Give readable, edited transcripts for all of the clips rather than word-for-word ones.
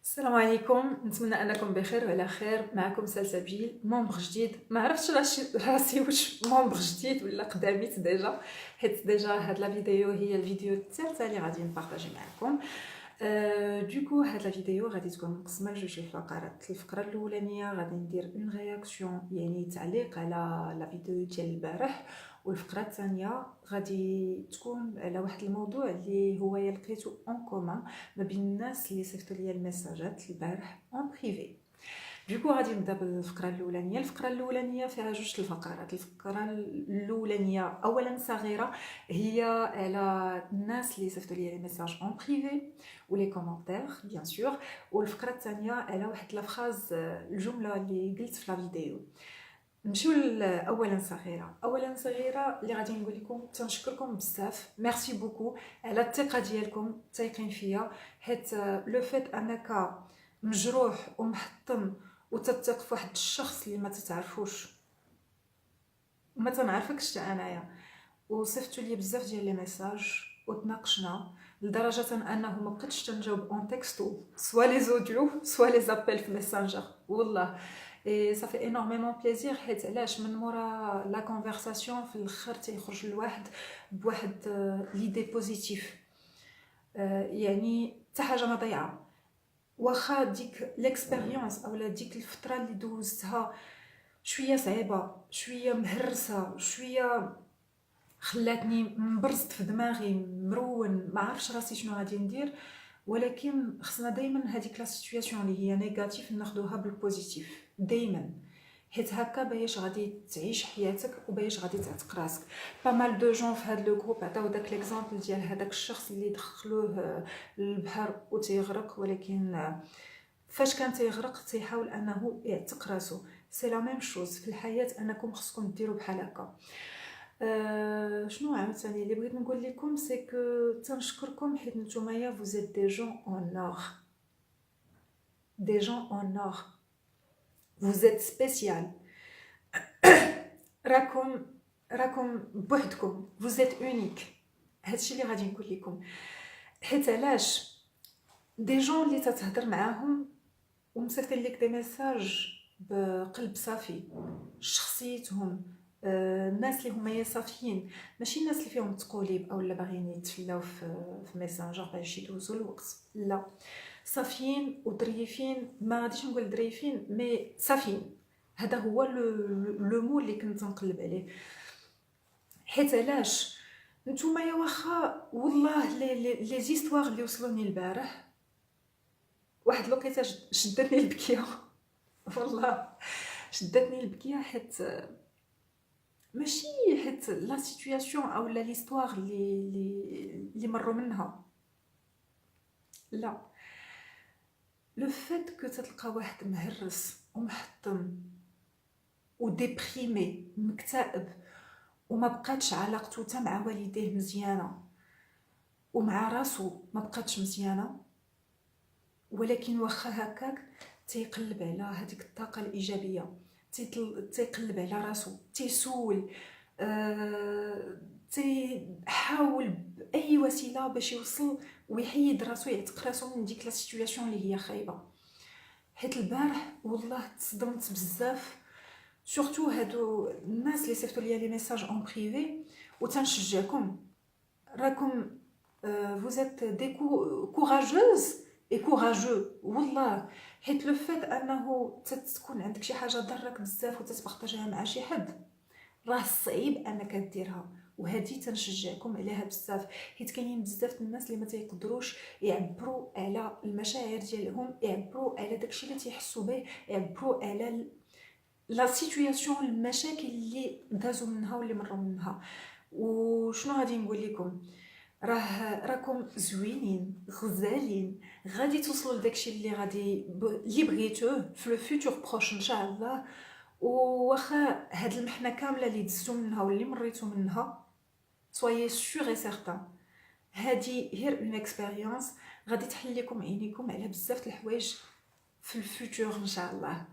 السلام عليكم، نتمنى انكم بخير وعلى خير. معكم سلسبيل ممبر جديد. ما عرفتش راسي واش ممبر جديد ولا قداميت ديجا، حيت ديجا هاد لا فيديو هي الفيديو الثالثه اللي غادي نبارطاجي معكم. دوكو هاد لا فيديو غادي تكون مقسمه لجوج الفقرات. الفقره الاولانيه غادي ندير اون رياكسيون، يعني تعليق على لا فيديو ديال البارح، والفقره الثانيه غادي تكون على واحد الموضوع اللي هو لقيتو اون كومان ما بين الناس اللي صيفطوا لي الميساجات البارح اون بريفي. دوكو غادي نبدا بالفقره الاولانيه. الفقره الاولانيه فيها جوج الفقرات. الفقره الاولانيه اولا صغيره، هي على الناس اللي صيفطوا لي ميساج اون بريفي ولي كومونتير بيان سور، والفقره الثانيه على واحد لا فراز، الجمله اللي قلت في لا فيديو. نمشيو اولا صغيره. اولا صغيره اللي غادي نقول لكم تنشكركم بزاف، ميرسي بوكو على الثقه ديالكم، تايقين فيا، حيت لو فيت انك مجروح ومحطم وتثق في واحد الشخص اللي ما تتعرفوش وما تنعرفكش حتى انايا، وصيفطوا لي بزاف ديال لي ميساج وتناقشنا لدرجه انه ما بقيتش تنجاوب اون تكستو، سوا لي زوديو سوا لي زابيل في ميسنجر. والله اي صافي انورميمون بليزير، حيت علاش من مورا لا كونفرساسيون في الاخر تيخرج الواحد بواحد ليدي بوزيتيف. يعني حتى حاجه ما ضيعه، واخا ديك ليكسبيريونس اولا ديك الفتره اللي دوزتها شويه صعيبه، شويه مهرسه، شويه خلاتني مبرزت في دماغي، مرون، ما عرفش راسي شنو غادي ندير. ولكن خصنا دائما هذيك لا سيتوياسيون اللي هي نيجاتيف ناخذوها بالبوزيتيف دائما، حيت هكا باش غادي تعيش حياتك وباش غادي تعتق راسك. با مال دو جون في هذا لو جروب عطاو داك ليكزامبل ديال هذاك الشخص اللي دخلوه للبحر وتيغرق، ولكن فاش كان تيغرق تيحاول انه يعتق راسو. سي لا ميم شوز في الحياه، انكم خصكم ديروا بحال هكا. شنو عاوتاني اللي بغيت نقول لكم، سي كو تنشكركم حيت نتوما vous êtes des gens en or, des gens en or, vous êtes spécial. راكم بوحدكم، vous êtes unique. هادشي اللي غادي نقول لكم. حيت علاش دي جون اللي تتهضر معاهم ومصيفطين لك دي ميساج بقلب صافي، شخصيتهم، الناس اللي هما صافيين، ماشي الناس اللي فيهم تقوليب او لا باغيين يتفلاو في ميسنجر باش يدوزوا الوقت، لا، صافيين وظريفين. ما غاديش نقول ظريفين، مي صافيين. هذا هو لو مو اللي كنت نقلب عليه. حيت علاش نتوما يا واخا والله لي زيستوار اللي وصلوني البارح، واحد الوقيته شدتني البكيه والله شدتني البكيه، حيت ماشي حيت لا سيتوياسيون او لا ليستوار اللي مروا منها، لا، لو فات كو تلقى واحد مهرس ومحطم وديبريمي مكتئب وما بقاتش علاقته تا مع والديه مزيانه ومع راسو ما بقاتش مزيانه، ولكن واخا هكاك تيقلب على هذيك الطاقه الايجابيه، تيقلب على راسو، تيسول، تيحاول باي وسيله باش يوصل ويحيد راسو، يعتق راسو من ديك لا سيتوياسيون اللي هي خايبه. حيت البارح والله تصدمت بزاف، سورتو هادو الناس اللي صيفطوا لي ميساج اون بريفي. وتنشجعكم، راكم vous êtes des courageuses et courageux والله. حيت لو فات انه تكون عندك شي حاجه ضرك بزاف وتتبارطاجيها مع شي حد، راه صعيب انك ديرها، وهذه تنشجعكم عليها بزاف. حيت كاينين بزاف الناس اللي ما تيقدروش يعبروا على المشاعر ديالهم، يعبروا على داكشي اللي تيحسوا به، يعبروا على لا سيتوياسيون، المشاكل اللي دازوا منها واللي مروا منها. وشنو غادي نقول لكم، راكم زوينين غزالين، غادي توصلوا لداكشي اللي غادي اللي بغيتوه في لو فيوتور بروش ان شاء الله. واخا هاد المحنه كامله اللي دزتو منها واللي مريتو منها، سويي سور اي سيرتان هادي غير اون اكسبيريونس غادي تحل لكم عينيكم على بزاف د الحوايج في الفيوتور ان شاء الله.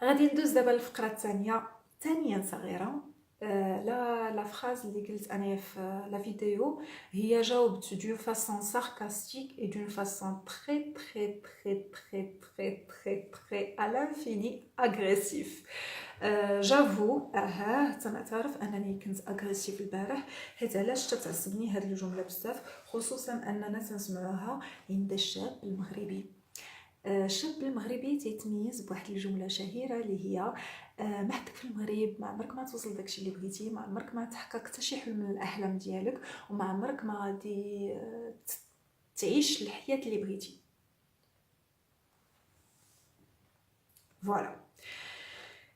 غادي ندوز دابا للفقره الثانيه، ثانيا صغيره. la phrase اللي قلت أنا في la vidéo هي جاوبت d'une façon sarcastique et d'une façon très à l'infini agressif. جافو تنعترف انني كنت اغريسيف البارح، حيت علاش تتعصبني هاد الجمله بزاف، خصوصا اننا تنسمعوها عند الشاب المغربي. الشاب المغربي تيتميز بواحد الجمله شهيره اللي هي ما حدك في المغرب، ما عمرك ما توصل داكشي اللي بغيتي، ما عمرك ما تحقق حتى شي حلم من الاحلام ديالك، وما عمرك ما غادي تعيش الحياه اللي بغيتي. فوالا.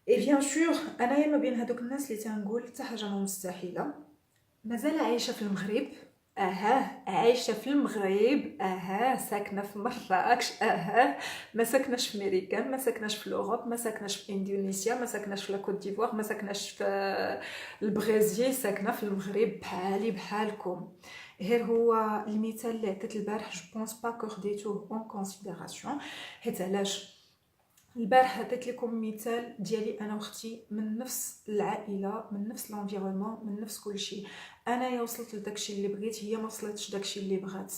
اي بيان سور انايا ما بين هذوك الناس اللي تنقول حتى حاجه ما مستحيله. مازال عايشه في المغرب، عايشه في المغرب، ساكنه في مراكش، ما ساكناش في امريكان، ما ساكناش في اوروب، ما ساكناش في اندونيسيا، ما ساكناش في لاكوت ديفوار، ما ساكناش في البرازيل، ساكنه في المغرب بحالي بحالكم. غير هو المثال اللي عطيت البارح جو بونس با كو خديتوه اون كونسيديراسيون، حيت علاش البارح عطيت لكم مثال ديالي انا واختي من نفس العائله، من نفس لونفيرونمون، من نفس كل شيء. انايا وصلت لداكشي اللي بغيت، هي ما وصلتش داكشي اللي بغات.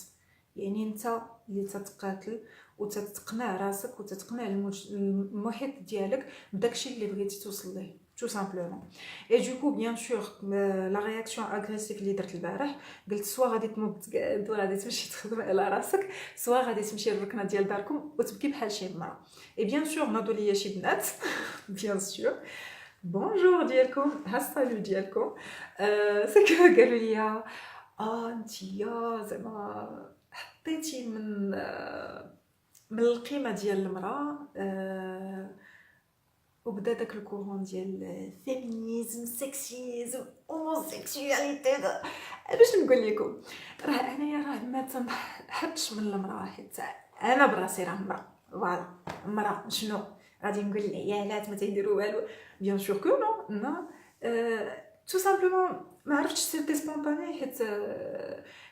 يعني انت اللي تتقاتل وتتقنع راسك وتتقنع المحيط ديالك بداكشي اللي بغيتي توصل ليه tout simplement. Et du coup bien sûr la réaction agressive اللي درت البارح، قلت سوا غادي تنوض تقعد وغادي تمشي تخدم على راسك، سوا غادي تمشي للركنه ديال داركم وتبكي بحال شي مرا. Et bien sûr ناضوا ليا شي بنات bien sûr بونجور ديالكم، ها السالو ديالكم، سكو قالوا لي انتيا زعما حطيتي من القيمه ديال المراه، وبدا داك الكورون ديال الفيمينيزم، سكسيزم، اوموسيكسواليتي. باش نقول لكم راه انايا ما تنحطش من المراه، حيت انا براسي راه مراه. فوالا مراه شنو غادي نقول العيالات ما تيديروا والو؟ بيان سور كو نو نو، تو سامبلومون ما عرفتش سيتي سبونطاني، حيت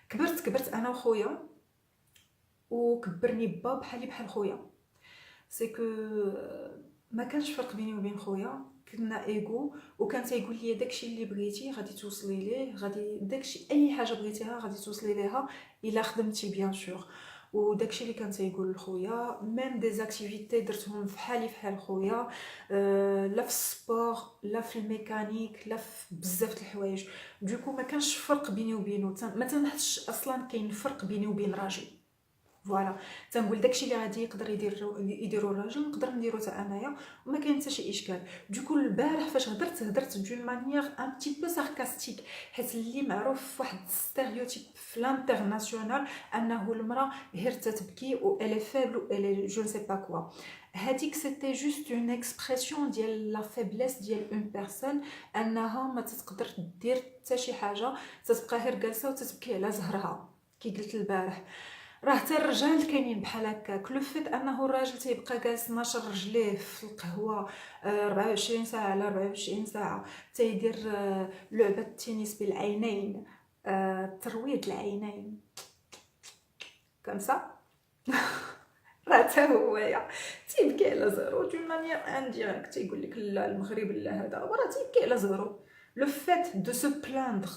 كبرت انا وخويا وكبرني با بحالي بحال خويا. سي كو ما كانش فرق بيني وبين خويا، كنا ايغو، وكان تيقول لي داكشي اللي بغيتي غادي توصلي ليه، غادي داكشي اي حاجه بغيتيها غادي توصلي ليها الا خدمتي بيان سور. وداكشي اللي كان تيقول لخويا ميم دي زاكتيفيتي درتهم فحالي فحال خويا، لا في السبور لا في الميكانيك لا في بزاف د الحوايج. دوكو ما كانش فرق بيني وبينه، ما تنحسش اصلا كاين فرق بيني وبين راجل. فوالا تنقول داكشي اللي غادي يقدر يديرو الراجل نقدر نديرو حتى انايا، وما كاين حتى شي اشكال. دوكو البارح فاش هدرت دون مانيير ان بتي بو ساركاستيك، حيت اللي معروف واحد ستيريوتيب في الانترناسيونال انه المراه غير تتبكي و الي فيبل و الي جو نسي با كوا. هذيك سيتي جوست اون اكسبرسيون ديال لا فيبليس ديال اون بيرسون، انها ما تقدر دير حتى شي حاجه، تتبقى غير جالسه وتتبكي على زهرها. كي قلت البارح راه حتى الرجال كاينين بحال هكاك، لو فيت انه الراجل تيبقى جالس ناشر رجليه في القهوه 24 ساعه على 24 ساعه، تيدير لعبه التنس بالعينين، ترويض العينين كمسا راه حتى هويا تيبكي على زهرو دون مانيير انديريكت، تيقول لك لا المغرب لا هذا، وراه تيبكي على زهرو. لو فيت دو سو بلاندر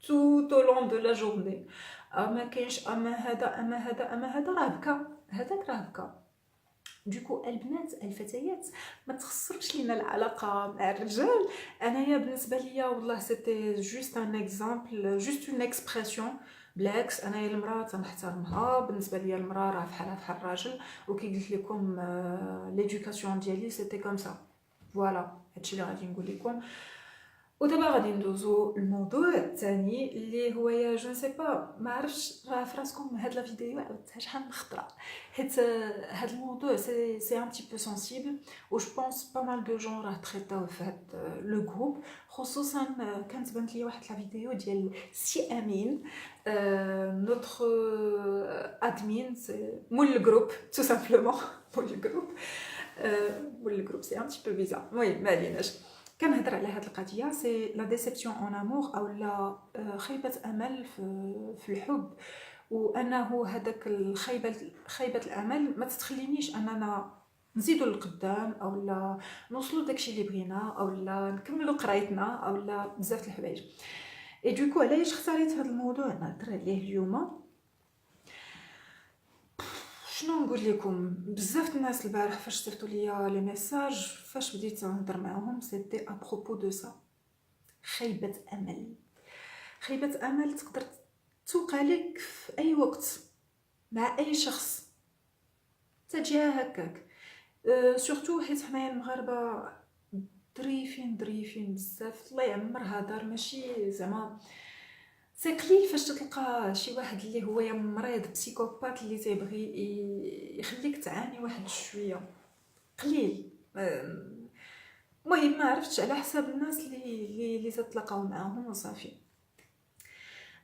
tout au long de la journée، ما كاينش اما هذا اما هذا اما هذا، راه بكى هذاك راه بكى. دوكو البنات الفتيات ما تخسرش لينا العلاقه مع الرجال. انايا بالنسبه ليا والله سيتي جوست ان اكزامبل، جوست اون اكسبرسيون. بالعكس انايا المراه تنحترمها، بالنسبه ليا المراه راه بحالها بحال الراجل، وكي قلت لكم ليدوكاسيون ديالي سيتي كوم سا. فوالا هادشي اللي غادي نقول لكم. ودابا غادي ندوزو الموضوع الثاني اللي هو يا جو سي با، ما عرفتش راه فراسكم هاد لا فيديو عاودتها شحال من خطره، حيت هاد الموضوع سي ان تي بو سنسيبل، و جو بونس با مال دو جون راه تريطاو في هاد لو جروب. خصوصا كانت بانت لي واحد لا فيديو ديال سي امين، نوتر ادمين مول الجروب تو سامبلومون، مول الجروب سي ان تي بو بيزار، المهم ما عليناش. كنهضر على هاد القضيه سي لا ديسيبسيون اون امور، او لا خيبه امل في الحب، وانه هذاك خيبه الامل ما تتخلينيش اننا نزيدو للقدام اولا نوصلوا داكشي اللي بغينا اولا نكملوا قرايتنا اولا بزاف د الحوايج. اي دوكو علاش اختاريت هذا الموضوع نهضر عليه اليوم؟ شنو نقول لكم، بزاف الناس البارح فاش صيفطوا ليا لي ميساج فاش بديت نهضر معاهم سيتي ا بروبو دو سا. خيبه امل، خيبه امل تقدر توقع لك في اي وقت مع اي شخص تجيها هكاك. سورتو حيت حنايا المغاربه ظريفين بزاف، الله يعمرها دار، ماشي زعما سي قليل فاش تلقى شي واحد اللي هو يا مريض بسيكوبات اللي تيبغي يخليك تعاني واحد شويه، قليل. المهم ما عرفتش على حساب الناس اللي تتلاقاو معاهم وصافي.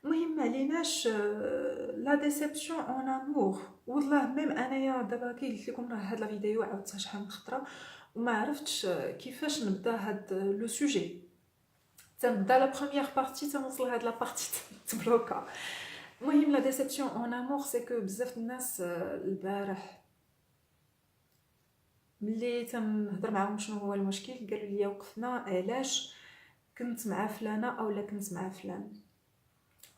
المهم ما عليناش. لا ديسيبسيون اون امور، والله ميم انايا دابا كي قلت لكم راه هاد لا فيديو عاودتها شحال من خطره وما عرفتش كيفاش نبدا هاد لو سوجي. تنبدا لا بروميير بارتي تنوصل هاد لا بارتي تبلوكا. المهم لا ديسيبسيون اون امور سي كو بزاف الناس البارح ملي تنهضر معاهم شنو هو المشكل قالوا لي وقفنا علاش كنت مع فلانه اولا كنت مع فلان.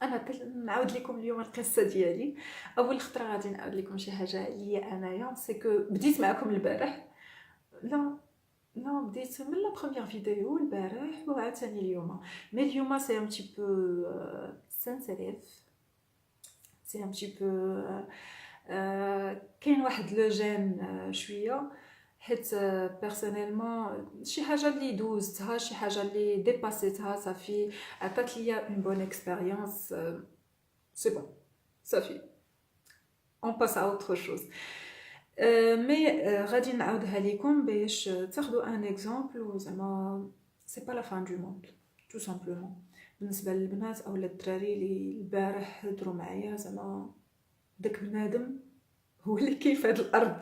انا نعاود لكم اليوم القصه ديالي. اول خطره غادي نعاود لكم شي حاجه ليا انايا، سي كو بديت معكم البارح، لا لا بديت من لا بروميير فيديو البارح وعاوتاني اليوم. مي اليوم سي ان بتي بو سانسيريف، سي ان بتي بو كاين واحد لو جين شويه، حيت بيرسونيلمون شي حاجه اللي دوزتها، شي حاجه اللي ديباسيتها صافي، عطات ليا اون بون اكسبيريونس. سي بون صافي اون باس ا اوتر شوز. مي غادي نعاودها لكم باش تاخذوا ان اكزامبل وزعما سي با لا فان دو موند تو سامبلومون. بالنسبه للبنات اولا الدراري اللي البارح هضروا معايا، زعما داك بنادم هو اللي كاين في هذه الارض.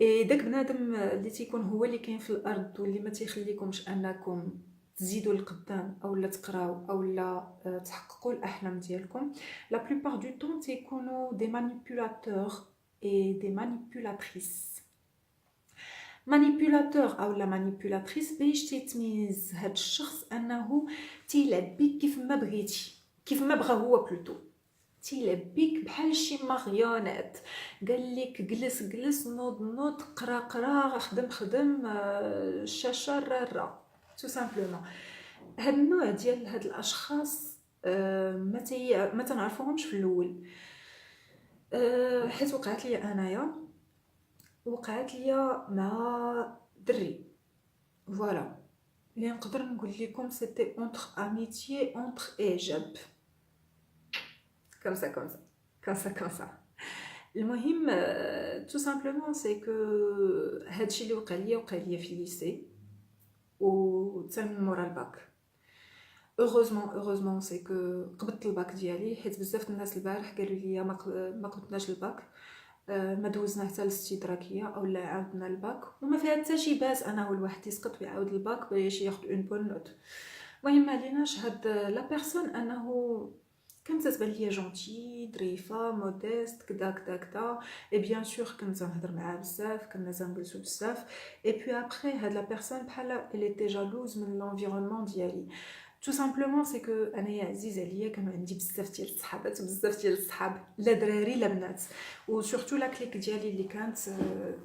اي داك بنادم اللي تيكون هو اللي كاين في الارض واللي ما تيخليكمش انكم تزيدوا لقدام اولا تقراو اولا تحققوا الاحلام ديالكم. لا بلوبار دو طون تيكونوا دي مانيبيولاتور اي دي مانيبيولاتريس. مانيبيولاتور اولا مانيبيولاتريس باش تيتميز هاد الشخص انه تيلعب بيك كيف ما بغيتي، كيف ما بغا هو بلوتو، تيلعب بيك بحال شي ماريونات. قال لك جلس نوض قرا خدم الشاشه راره تو سامبلومون. هاد النوع ديال هاد الاشخاص ما تنعرفوهمش في الاول. حيت وقعت لي انايا، وقعت لي مع دري فوالا اللي نقدر نقول لكم سيتي اونتر اميتيي اونتر اعجاب كم سا. المهم تو سامبلومون سي كو هادشي اللي وقع لي في الليسي و تم مورا الباك. اوروزمون سي كو قبضت الباك ديالي، حيت بزاف الناس البارح قالوا لي ما قبضناش الباك، ما دوزنا حتى الاستدراكيه اولا عاودنا الباك وما فيها حتى شي باس انه الواحد يسقط ويعاود الباك باش ياخذ اون بون نوت. المهم ما عليناش. هاد لا بيرسون انه كانت تبان ليا جونتي ظريفه موديست كدا اي بيان سور كنت نهضر معاه بزاف، كنا تنجلسو بزاف. اي بي ابري هاد لا بيرسون بحال اللي تي جالوز من لونفيرونمون ديالي. تو سامبلومون سي كو انايا عزيز عليا كانوا عندي بزاف ديال الصحابات وبزاف ديال الصحاب، لا دراري لا بنات، و سورتو لا كليك ديالي اللي كانت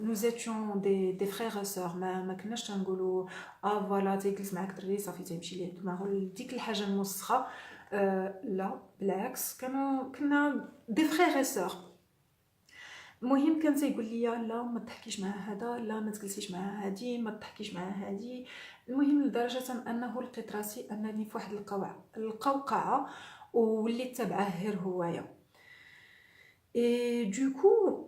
نو زيتيون دي فرير و سور. ما كناش تنقولوا فوالا تيجلس معاك دري صافي تيمشي ليه، ما هو ديك الحاجه الموسخه. لا بالعكس كنا دي فرير و سور. المهم كان تيقول لي لا ما تحكيش مع هذا، لا ما تجلسيش مع هادي، ما تحكيش مع هادي. المهم لدرجه انه لقيت راسي انني في واحد القوقعه وليت تابعه غير هوايا. اي دوكو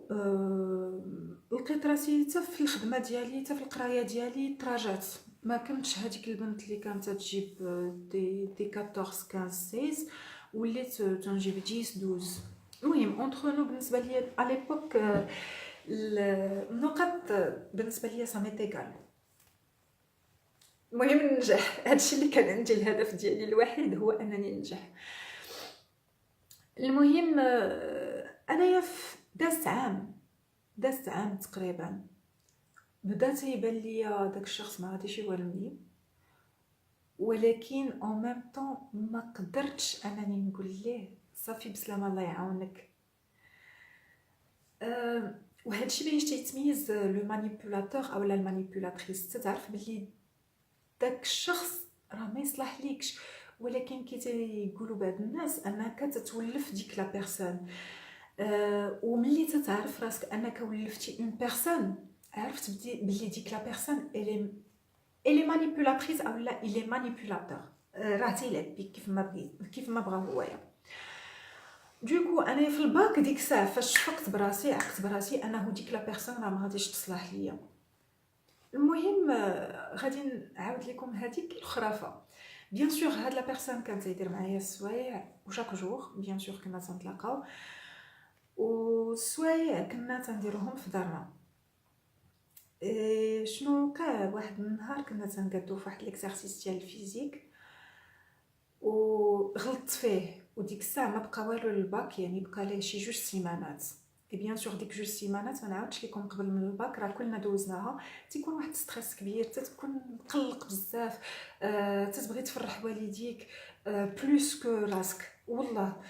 لقيت راسي حتى في الخدمه ديالي حتى في القرايه ديالي تراجعت. ما كنتش هذيك البنت اللي كانت تجيب دي 14 15 16، وليت تنجيب 10 12. المهم اونتر نو بالنسبه ليا على ليبوك النقط بالنسبه ليا سا ميتيغال. المهم ننجح، هادشي اللي كان عندي الهدف ديالي الوحيد هو انني ننجح. المهم انايا دازت عام تقريبا بدا تيبان ليا داك الشخص ما غاديش يورمني، ولكن اون ميم طون ما قدرتش انني نقول ليه صافي بسلامه الله يعاونك. وهذا الشيء باش تيتميز لو مانيبيولاتور اولا المانيبيولاتريس، تعرف بلي داك الشخص راه ما يصلح ليكش، ولكن كي تيقولوا بعض الناس انك تتولف ديك لا بيرسون. وملي تتعرف راسك انك ولفتي اون بيرسون، عرفت بلي ديك لا بيرسون الي مانيبيولاتريس اولا الي مانيبيولاتور، راه تيلعب بيك كيف ما بغا هويا. دوكو انا في الباك ديك الساعه فاش فقت براسي عقت براسي انه ديك لا بيرسون راه ما غاديش تصلح ليا. المهم غادي نعاود لكم هذيك الخرافه. بيان سور هاد لا بيرسون كان تيدير معايا السوايع وشاك جور بيان سور كنا تنتلاقاو، والسوايع كنا تنديروهم في دارنا. شنو وقع؟ واحد النهار كنا تنقادو فواحد ليكزارسيس ديال الفيزيك وغلطت فيه، وديك الساعه ما بقى والو للباك، يعني بقى ليه شي 2 سيمانات. اي بيان سور ديك 2 سيمانات ما نعاودش لكم قبل من الباك راه كلنا دوزناها، تيكون واحد ستريس كبير، تتكون مقلق بزاف، تتبغي تفرح والديك بلوس كو راسك والله.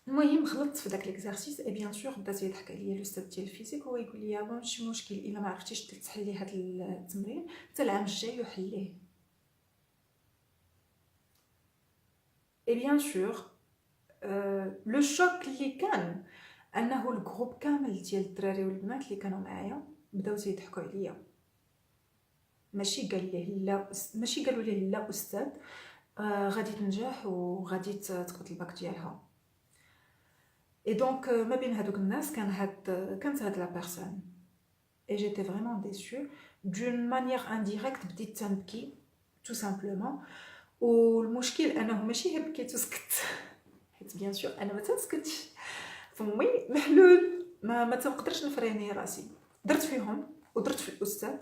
المهم غلطت في داك ليكزارسيس، اي بيان سور بدا تيضحك عليا الاستاذ ديال الفيزيك، هو يقول لي ماشي مشكل الا ما عرفتيش تحلي هذا التمرين حتى العام الجاي وحليه. اي بيان سور لو شوك اللي كان انه الجروب كامل ديال الدراري والبنات اللي كانوا معايا بداو تيضحكوا عليا. ماشي قالوا ليه لا استاذ غادي تنجح وغادي تقبط الباك ديالها. اي دونك ما بين هذوك الناس كانت هاد لا بيرسون، اي جيتي فريمون ديسو دون مانيير انديريكت، بديت تنبكي تو سامبلومون. والمشكل انه ماشي غير بكيت وسكت حيت بيان سور انا ما تنسكتش، فمي محلول، ما تنقدرش نفريني راسي. درت فيهم ودرت في الاستاذ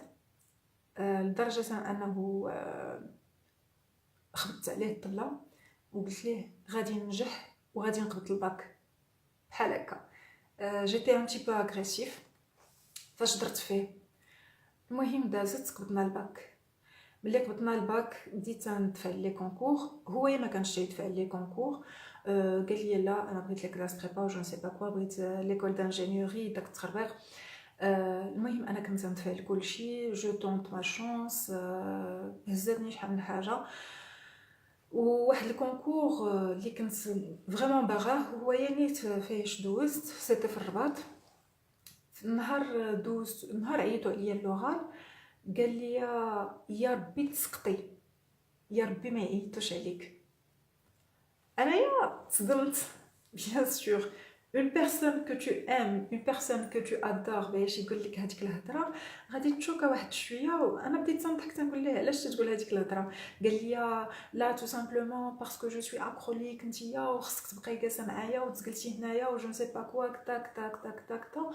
لدرجه انه خبطت عليه الطبله وقلت ليه غادي ننجح وغادي نقبط الباك بحال هكا. جيتي ان تي بو اغريسيف فاش درت فيه. المهم دازت قبطنا الباك. ملي قبطنا الباك بديت ندفع لي كونكور، هو ما كانش يدفع لي كونكور. قال لي لا انا بغيت لي كلاس بريبا و جون سي با كوا، بغيت ليكول دانجينيوري داك التخربيق. المهم انا كنت ندفع لكلشي، جو طونط ما شونس، هزاتني شحال من حاجه. وواحد الكونكور اللي كنت فريمون باغاه هو نيت فاش دوزت سيتي في الرباط. نهار عيطوا عليا اللغال، قال لي يا ربي تسقطي، يا ربي ما يعيطوش عليك. انايا تصدمت. بيان سور اون بيرسون كو تو ام، اون بيرسون كو تو ادور باش يقول لك هذيك الهضره غادي تشوكا واحد شويه. وانا بديت تنضحك تنقول ليه علاش تقول هذيك الهضره؟ قال لي لا تو سامبلومون باسكو جو سوي اكروليك نتيا وخصك تبقاي جالسه معايا وتسقلتي هنايا و جون سي با كوا كتاك تاك تاك تاك تا.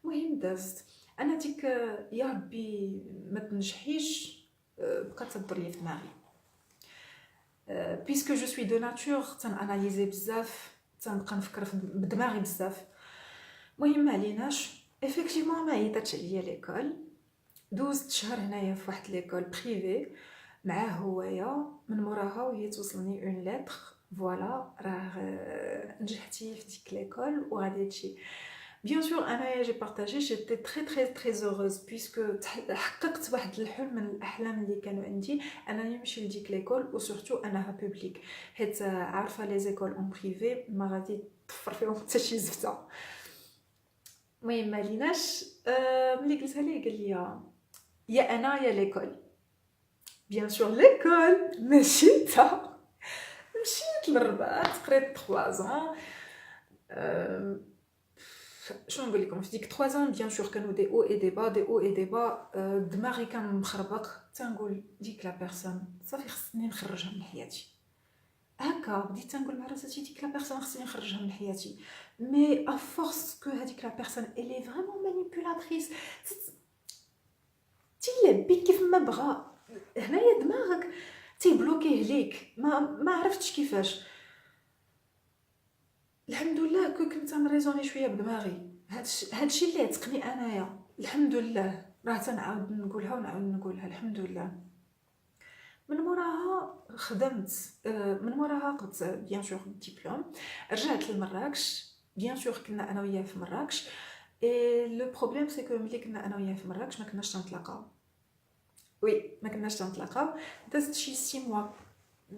المهم دازت انا ديك يا ربي ما تنجحيش بقات تضر لي في دماغي. بيسكو جو سوي دو ناتور تناناليزي بزاف، تنبقى نفكر بدماغي بزاف. المهم ما عليناش، افيكتيفمون ما عيطاتش عليا ليكول. دوزت شهر هنايا في واحد ليكول بريفي معاه هويا، من موراها وهي توصلني اون ليتر فوالا راه نجحتي في ديك ليكول وغادي تمشي. بيان سور انا جي بارطاجي جيتي تري اوغوز بيسكو حققت واحد الحلم من الاحلام اللي كانوا عندي انني نمشي لديك ليكول، وسورتو انها بوبليك، حيت عارفه لي زيكول اون بريفي ما غادي تفر فيهم حتى شي زفته. المهم ما ليناش. ملي قلتها ليه قال لي يا انا يا ليكول. بيان سور ليكول ماشي تا. مشيت للرباط قريت 3 زون. شنو نقول لكم، في ديك 3 زون بيان سور كانوا دي او اي دي با، دي او اي دي با. دماغي كان مخربق، تنقول ديك لا بيرسون صافي خصني نخرجها من حياتي. هكا بديت تنقول مع راسي ديك لا بيرسون خصني نخرجها من حياتي. مي ا فورس كو هذيك لا بيرسون الي فريمون مانيبيولاتريس، تيلعب بيك كيف ما بغا. هنايا دماغك تيبلوكيه ليك، ما عرفتش كيفاش. الحمد لله كنت نريزوني شويه بدماغي، هادشي اللي عتقني انايا الحمد لله، راه تنعاود نقولها ونعاود نقولها الحمد لله. من موراها خدمت، من موراها قلت بيان سور ديبلوم، رجعت لمراكش. بيان سور كنا انا وياه في مراكش، اي لو بروبليم سي كو ملي كنا انا وياه في مراكش ما كناش تنطلقاو. وي ما كناش تنطلقاو، دازت شي 6 موا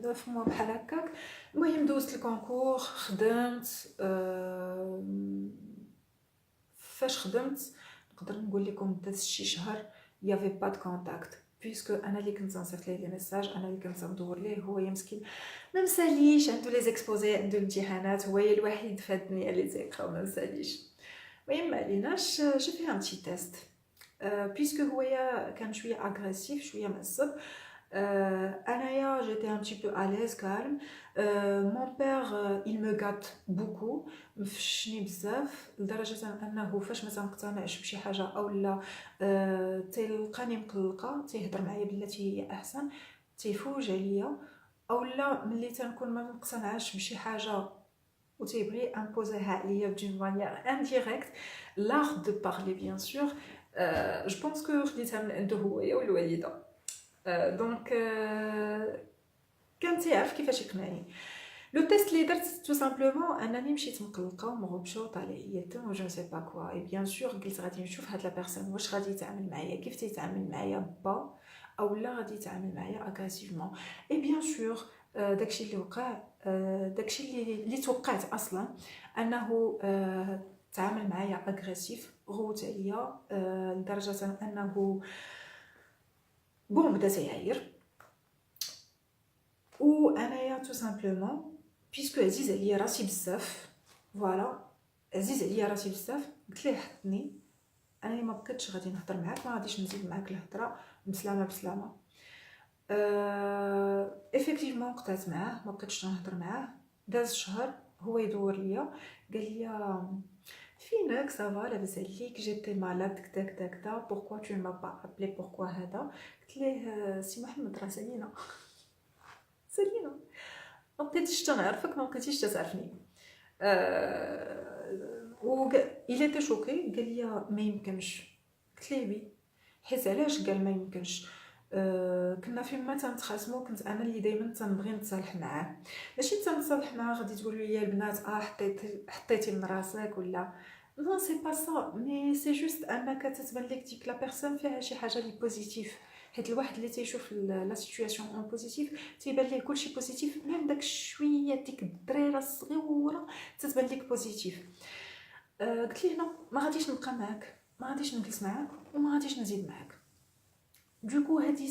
9 موا بحال هكاك. المهم دوزت الكونكور، خدمت. فاش خدمت نقدر نقول لكم دازت شي شهر يافي با دو كونتاكت، بيسكو انا اللي كنت نصيفط ليه لي ميساج، انا اللي كنت ندور ليه. هو يا مسكين ما مساليش، عنده لي زيكسبوزي، عنده الامتحانات، هو الوحيد في هاد الدنيا اللي تيقرا وما مساليش. المهم ما عليناش، جو في ان بتي تيست. بيسكو هو كان شويه اغريسيف، شويه معصب. انايا j'étais un petit peu à l'aise, calme. Mon père il me gâte beaucoup، مفشني بزاف لدرجه انه فاش ما تنقتنعش بشي حاجه او لا تلقاني مقلقه تيهضر معايا بلاتي هي احسن، تيفوج عليا. او لا ملي تنكون ما مقتنعاش بشي حاجه وتيبغي امبوزيها عليا دون مانيير انديريكت، l'art de parler bien sûr. جو بونس كو خديتها من عنده هويا والوالده. دونك كان تيعرف كيفاش يقنعني. لو تيست اللي درت تو سامبلومون انني مشيت مقلقه ومغبشه وطالع يتم وجو سي با كوا، اي بيان سور قلت غادي نشوف هاد لا بيرسون واش غادي يتعامل معايا كيف تيتعامل معايا با او لا غادي يتعامل معايا اغريسيفمون. اي بيان سور داكشي اللي وقع، داكشي اللي توقعت اصلا انه تعامل معايا اغريسيف، غوت عليا لدرجه انه بون بدا تيعاير. و انايا تو سامبلومون بيسكو عزيز عليا راسي بزاف، فوالا عزيز عليا راسي بزاف، قلت ليه حطني انا ما بقيتش غادي نهضر معاك، ما غاديش نزيد معاك الهضره، بسلامه بسلامه. افكتيفمون قطعت معاه، ما بقيتش نهضر معاه. داز شهر هو يدور ليا قال لي فينك سافا لاباس عليك، جيتي مالاد كدا كدا كدا، بوركوا تو ما با ابلي، بوركوا هذا. قلت ليه سي محمد راه سالينا سالينا، ما بقيتش تنعرفك، ما بقيتيش تعرفني. و الى تي شوكي قال لي ما يمكنش. قلت ليه وي، حيت علاش قال ما يمكنش؟ كنا فيما تنتخاصمو، كنت انا اللي دائما تنبغي نتصالح معاه، ماشي تنتصالح معاه غادي تقولوا لي البنات حطيتي من راسك ولا نو، سي با سا، مي سي جوست انك تتبان لك ديك لا بيرسون فيها شي حاجه لي بوزيتيف. حيت الواحد اللي تيشوف لا سيتوياسيون اون بوزيتيف تيبان ليه كلشي بوزيتيف، ميم داك شويه ديك الدريره الصغيره تتبان لك بوزيتيف. قلت ليه نو، ما غاديش نبقى معاك، ما غاديش نجلس معاك وما غاديش نزيد معاك. دوكو هادي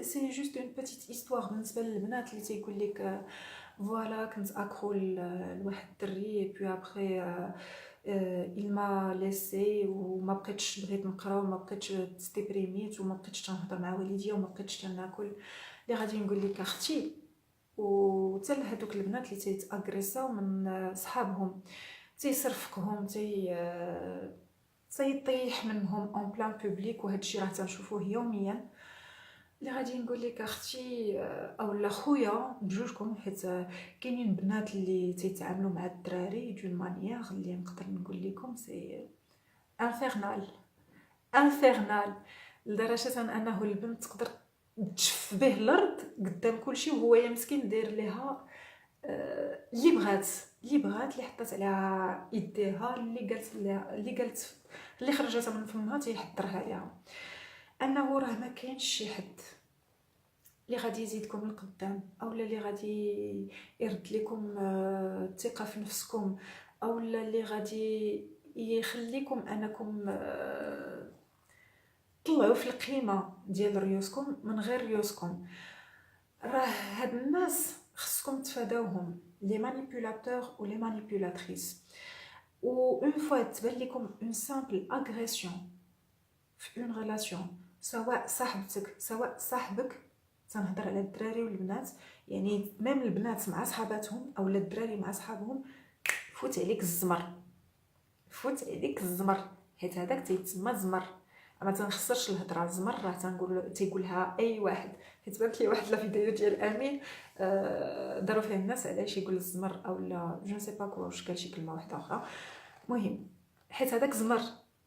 سي جوست اون بيتيت هيستوار بالنسبه للبنات اللي تيقول لك فوالا كنت اكرو لواحد الدري بي ابري il m'a laissé وما بقيتش بغيت نقرا وما بقيتش تستيبريميت وما بقيتش تنهضر مع والديا وما بقيتش تناكل. اللي غادي نقول لك اختي، وحتى هذوك البنات اللي تيتاغريساو من صحابهم تيصرفقهم تيطيح منهم اون بلان بوبليك، وهذا الشيء راه تنشوفوه يوميا. اللي غادي نقول لك اختي او لا خويا بجوجكم، حيت كاينين بنات اللي تيتعاملوا مع الدراري دون مانيير اللي نقدر نقول لكم سي انفيرنال انفيرنال، لدرجه انه البنت تقدر تشف به الارض قدام كلشي وهو يا مسكين داير ليها اللي بغات اللي حطات عليها يديها، اللي قالت اللي خرجت من فمها تيحضرها عليها. انه راه ما كاينش شي حد اللي غادي يزيدكم القدام او اللي غادي يرد لكم الثقه في نفسكم او اللي غادي يخليكم انكم طلعوا في القيمه ديال ريوسكم من غير ريوسكم. راه هاد الناس خصكم تفاداوهم، لي مانيبيولاتور و لي مانيبيولاتريس. و اون فوا تبان لكم اون سامبل اغريسيون في اون ريلاسيون، سواء صاحبتك سواء صاحبك، تنهضر على الدراري والبنات، يعني ميم البنات مع صحاباتهم او الدراري مع صحابهم، فوت عليك الزمر، فوت عليك الزمر، حيت هذاك تيتسمى زمر. ما تنخسرش الهضره، الزمر راه تنقول تيقولها اي واحد. حيت بانت لي واحد لا فيديو ديال امين داروا فيها الناس علاش يقول الزمر او لا جو سي با كوا، واش قال شي كلمه واحده اخرى. المهم حيت هذاك زمر،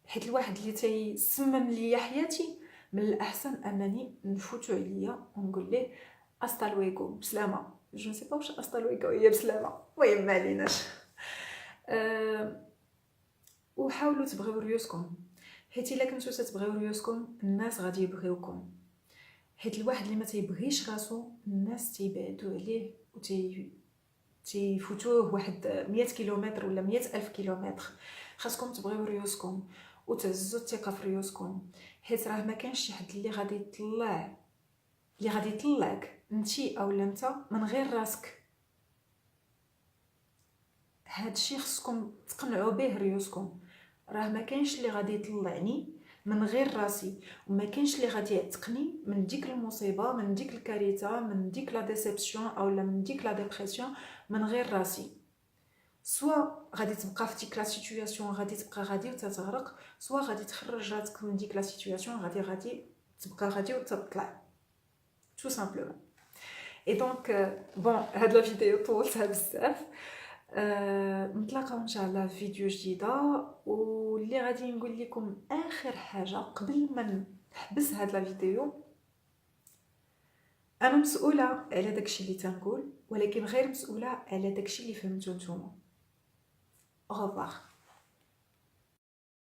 حيت الواحد اللي تيسمم ليا حياتي من الاحسن انني نفوتو عليا ونقول ليه استا لويغو بسلامه. جو نسي با واش استا لويغو هي بسلامه، المهم ما عليناش. وحاولوا تبغيو ريوسكم، حيت الا كنتو تتبغيو ريوسكم الناس غادي يبغيوكم. حيت الواحد اللي ما تيبغيش راسو الناس تيبعدوا عليه تيفوتوه واحد 100 كيلومتر ولا 100 ألف كيلومتر. خاصكم تبغيو ريوسكم وتهزوا الثقه في ريوسكم، حيت راه ما كانش شي حد اللي غادي يطلعك انتي او انت من غير راسك. هادشي خصكم تقنعوا به ريوسكم، راه ما كاينش اللي غادي يطلعني من غير راسي، وما كاينش اللي غادي يعتقني من ديك المصيبه، من ديك الكارثه، من ديك لا ديسيبسيون اولا من ديك لا ديبرسيون من غير راسي. سوا غادي تبقى في ديك لا سيتوياسيون غادي تبقى غادي وتتغرق، سوا غادي تخرج راسك من ديك لا سيتوياسيون غادي تبقى غادي وتطلع تو سامبلومون. اي دونك بون هاد لا فيديو طولتها بزاف. نتلاقاو ان شاء الله في فيديو جديده. واللي غادي نقول لكم اخر حاجه قبل ما نحبس هاد لا فيديو، انا مسؤوله على داكشي اللي تنقول، ولكن غير مسؤوله على داكشي اللي فهمتو نتوما. au revoir.